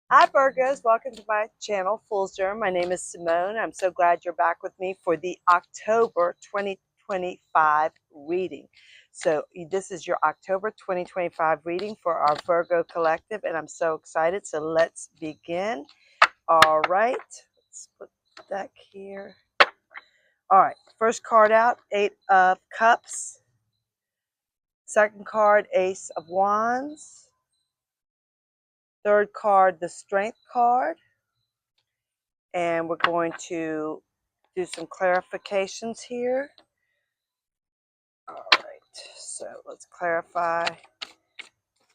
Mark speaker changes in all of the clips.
Speaker 1: Hi Virgos, welcome to my channel, Foolsjourn. My name is Simone. I'm so glad you're back with me for the October 2025 reading. So this is your October 2025 reading for our Virgo collective, and I'm so excited. So let's begin. All right, let's put that here. All right, first card out, Eight of Cups. Second card, Ace of Wands. Third card, the Strength card. And we're going to do some clarifications here. All right, so let's clarify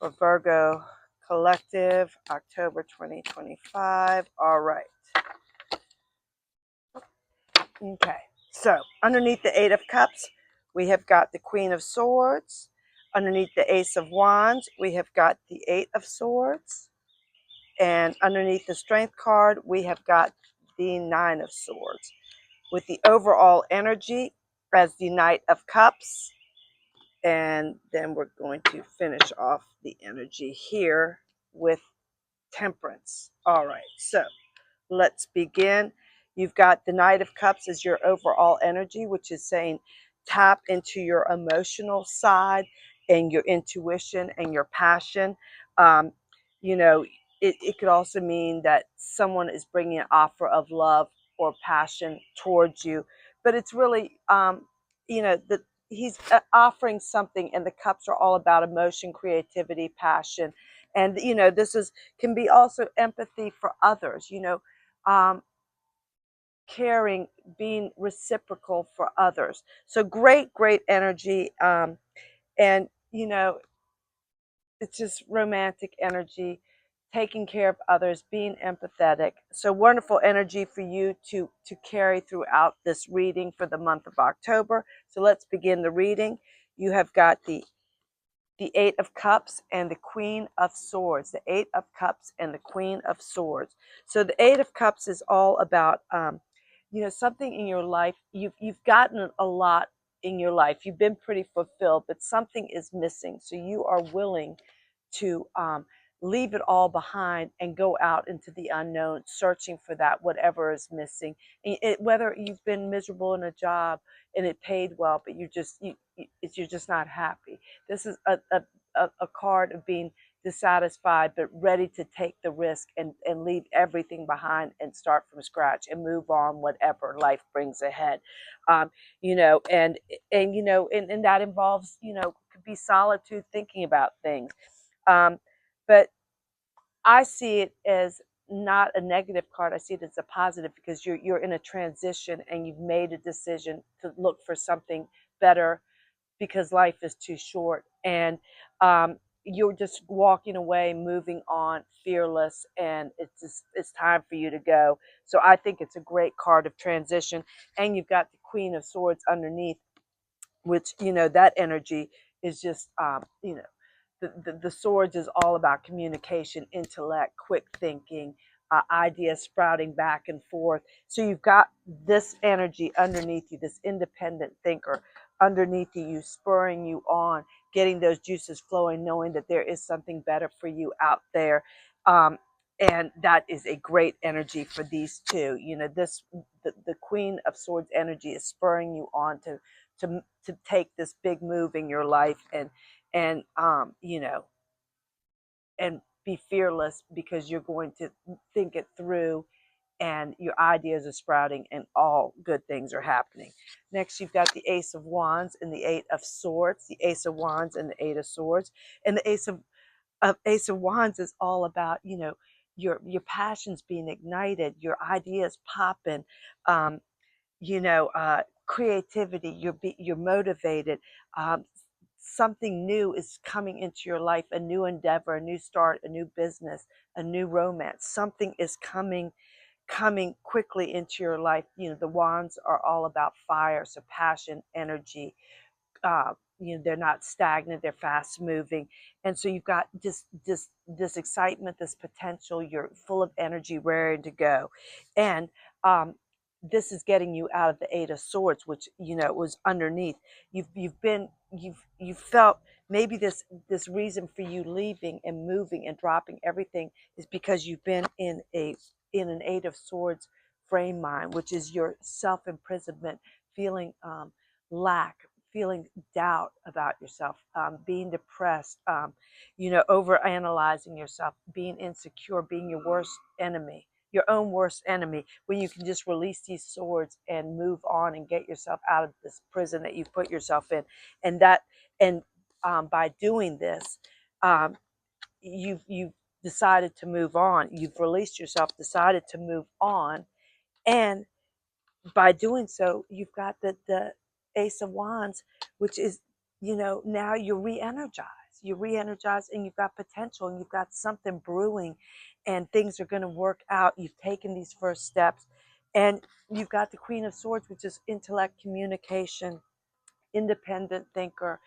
Speaker 1: for Virgo Collective, October 2025. All right. Okay, so underneath the Eight of Cups, we have got the Queen of Swords. Underneath the Ace of Wands, we have got the Eight of Swords. And underneath the Strength card, we have got the Nine of Swords. With the overall energy as the Knight of Cups. And then we're going to finish off the energy here with Temperance. All right, so let's begin. You've got the Knight of Cups as your overall energy, which is saying tap into your emotional side and your intuition and your passion. Um, you know, it could also mean that someone is bringing an offer of love or passion towards you, but it's really, that he's offering something, and the cups are all about emotion, creativity, passion, and this is can be also empathy for others. Um, caring, being reciprocal for others. So great energy. And, it's just romantic energy, taking care of others, being empathetic. So wonderful energy for you to carry throughout this reading for the month of October. So let's begin the reading. You have got the Eight of Cups and the Queen of Swords. The Eight of Cups and the Queen of Swords. So the Eight of Cups is all about, something in your life. You've gotten a lot in your life. You've been pretty fulfilled, but something is missing. So you are willing to leave it all behind and go out into the unknown, searching for that whatever is missing. Whether you've been miserable in a job and it paid well, but you're just not happy. This is a card of being dissatisfied, but ready to take the risk and leave everything behind and start from scratch and move on, whatever life brings ahead. And that involves, could be solitude, thinking about things. But I see it as not a negative card. I see it as a positive because you're in a transition and you've made a decision to look for something better because life is too short. And you're just walking away, moving on, fearless, and it's time for you to go. So I think it's a great card of transition. And you've got the Queen of Swords underneath, which that energy is just the swords is all about communication, intellect, quick thinking, ideas sprouting back and forth. So you've got this energy underneath you, this independent thinker underneath you, spurring you on, getting those juices flowing, knowing that there is something better for you out there. And that is a great energy for these two. The Queen of Swords energy is spurring you on to take this big move in your life and and be fearless because you're going to think it through and your ideas are sprouting and all good things are happening. Next, you've got the Ace of Wands and the Eight of Swords, the Ace of Wands and the Eight of Swords. And the Ace of Wands is all about, your passions being ignited, your ideas popping, um, creativity, you're motivated. Something new is coming into your life, a new endeavor, a new start, a new business, a new romance. Something is coming quickly into your life. The wands are all about fire, so passion, energy. They're not stagnant, they're fast moving. And so you've got this excitement, this potential. You're full of energy, raring to go. And this is getting you out of the Eight of Swords, which was underneath. You've felt maybe this reason for you leaving and moving and dropping everything is because you've been in an Eight of Swords frame mind, which is your self-imprisonment, feeling lack, feeling doubt about yourself, being depressed, over analyzing yourself, being insecure, being your worst enemy, your own worst enemy, when you can just release these swords and move on and get yourself out of this prison that you put yourself in. And by doing this, you've decided to move on. You've released yourself, decided to move on, and by doing so, you've got the Ace of Wands, which is, now you're re-energized. You're re-energized, and you've got potential, and you've got something brewing, and things are going to work out. You've taken these first steps, and you've got the Queen of Swords, which is intellect, communication, independent thinker,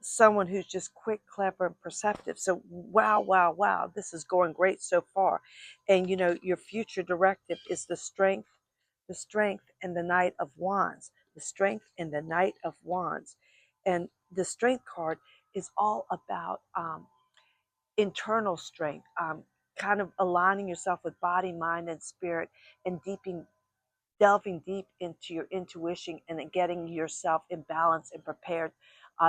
Speaker 1: someone who's just quick, clever, and perceptive. So wow, wow, wow, this is going great so far. And your future directive is the strength and the Knight of Wands, the strength and the Knight of Wands. And the strength card is all about internal strength, kind of aligning yourself with body, mind, and spirit, and delving deep into your intuition and getting yourself in balance and prepared.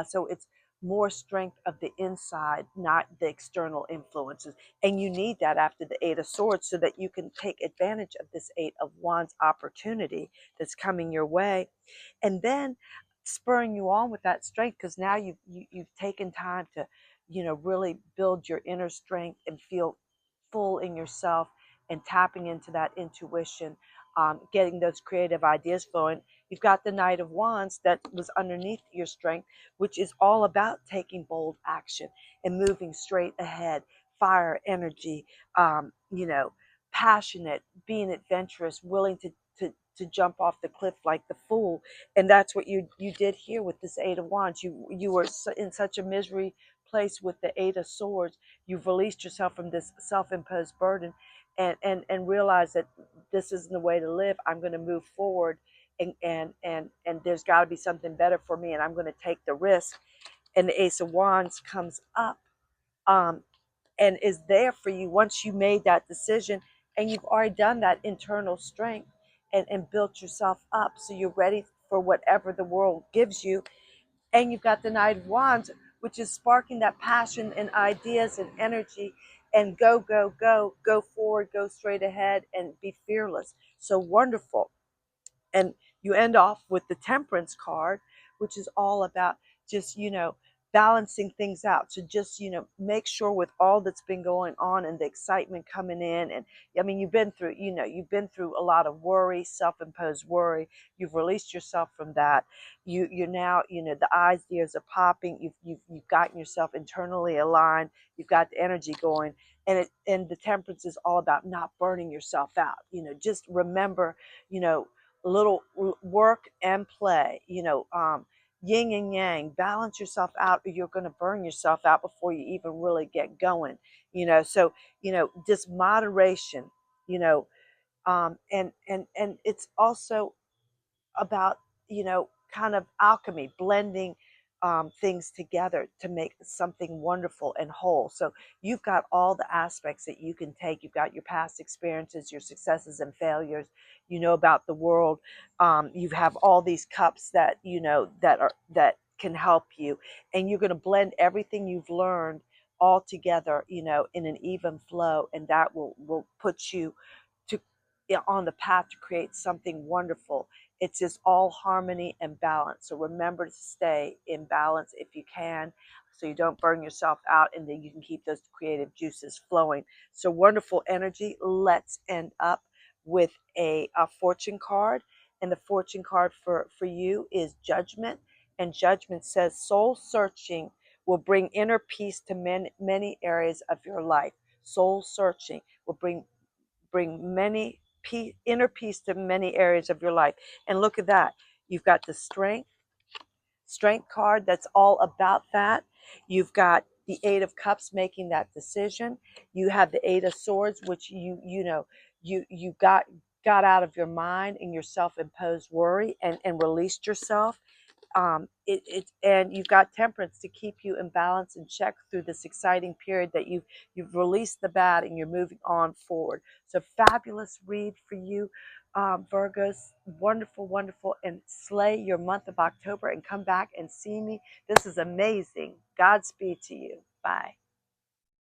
Speaker 1: So it's more strength of the inside, not the external influences. And you need that after the Eight of Swords so that you can take advantage of this Eight of Wands opportunity that's coming your way. And then spurring you on with that strength, because now you've taken time to, really build your inner strength and feel full in yourself and tapping into that intuition, getting those creative ideas flowing. You've got the Knight of Wands that was underneath your strength, which is all about taking bold action and moving straight ahead, fire energy, passionate, being adventurous, willing to jump off the cliff like the fool. And that's what you did here with this Eight of Wands. You were in such a misery place with the Eight of Swords. You've released yourself from this self-imposed burden, and realize that this isn't the way to live. I'm going to move forward, and there's got to be something better for me, and I'm going to take the risk. And the Ace of Wands comes up, and is there for you once you made that decision, and you've already done that internal strength and built yourself up, so you're ready for whatever the world gives you. And you've got the Knight of Wands, which is sparking that passion and ideas and energy, and go forward, go straight ahead, and be fearless. So wonderful. And you end off with the Temperance card, which is all about just, balancing things out. So just, make sure with all that's been going on and the excitement coming in. And I mean, you've been through a lot of worry, self-imposed worry. You've released yourself from that. You're now, the eyes, the ears are popping. You've gotten yourself internally aligned. You've got the energy going. And the Temperance is all about not burning yourself out. Just remember, a little work and play, yin and yang, balance yourself out, or you're going to burn yourself out before you even really get going. So just moderation, and it's also about, kind of alchemy, blending things together to make something wonderful and whole. So you've got all the aspects that you can take. You've got your past experiences, your successes and failures, about the world. You have all these cups that, that can help you. And you're going to blend everything you've learned all together, in an even flow. And that will put you to on the path to create something wonderful. It's just all harmony and balance. So remember to stay in balance if you can, so you don't burn yourself out, and then you can keep those creative juices flowing. So wonderful energy. Let's end up with a fortune card. And the fortune card for you is Judgment. And Judgment says soul searching will bring inner peace to many areas of your life. Soul searching will bring inner peace to many areas of your life. And look at that. You've got the strength card that's all about that. You've got the Eight of Cups making that decision. You have the Eight of Swords, which you got out of your mind and your self-imposed worry and released yourself. And you've got Temperance to keep you in balance and check through this exciting period that you've released the bad and you're moving on forward. So fabulous read for you, Virgos. Wonderful, wonderful, and slay your month of October and come back and see me. This is amazing. Godspeed to you. Bye.